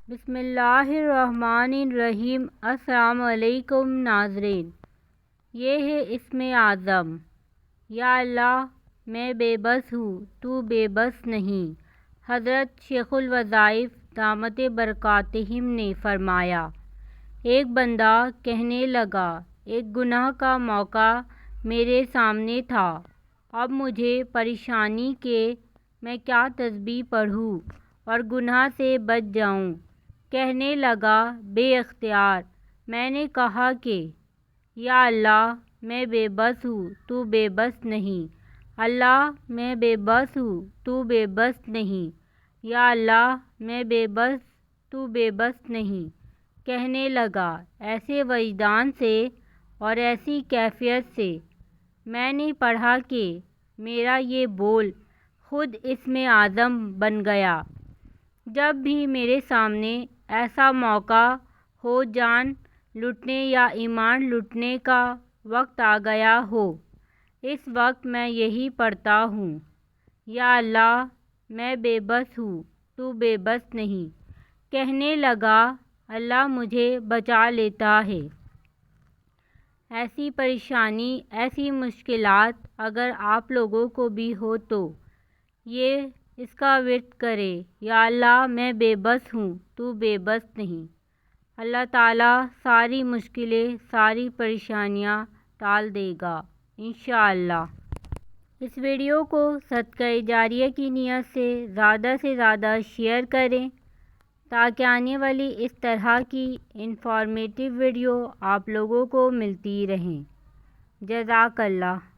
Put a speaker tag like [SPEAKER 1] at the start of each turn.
[SPEAKER 1] بسم اللہ الرحمن الرحیم۔ السلام علیکم ناظرین، یہ ہے اسم اعظم۔ یا اللہ میں بے بس ہوں، تو بے بس نہیں۔ حضرت شیخ الوظائف دامت برکاتہم نے فرمایا، ایک بندہ کہنے لگا، ایک گناہ کا موقع میرے سامنے تھا، اب مجھے پریشانی کہ میں کیا تسبیح پڑھوں اور گناہ سے بچ جاؤں۔ کہنے لگا، بے اختیار میں نے کہا کہ یا اللہ میں بے بس ہوں، تو بے بس نہیں۔ اللہ میں بے بس ہوں، تو بے بس نہیں۔ یا اللہ میں بے بس، تو بے بس نہیں۔ کہنے لگا، ایسے وجدان سے اور ایسی کیفیت سے میں نے پڑھا کہ میرا یہ بول خود اسم اعظم بن گیا۔ جب بھی میرے سامنے ایسا موقع ہو، جان لٹنے یا ایمان لٹنے کا وقت آ گیا ہو، اس وقت میں یہی پڑھتا ہوں، یا اللہ میں بے بس ہوں، تو بے بس نہیں۔ کہنے لگا، اللہ مجھے بچا لیتا ہے۔ ایسی پریشانی، ایسی مشکلات اگر آپ لوگوں کو بھی ہو تو اس کا ورد کرے، یا اللہ میں بے بس ہوں، تو بے بس نہیں۔ اللہ تعالیٰ ساری مشکلیں، ساری پریشانیاں ٹال دے گا انشاءاللہ۔ اس ویڈیو کو صدقہ جاریہ کی نیت سے زیادہ شیئر کریں تاکہ آنے والی اس طرح کی انفارمیٹیو ویڈیو آپ لوگوں کو ملتی رہیں۔ جزاک اللہ۔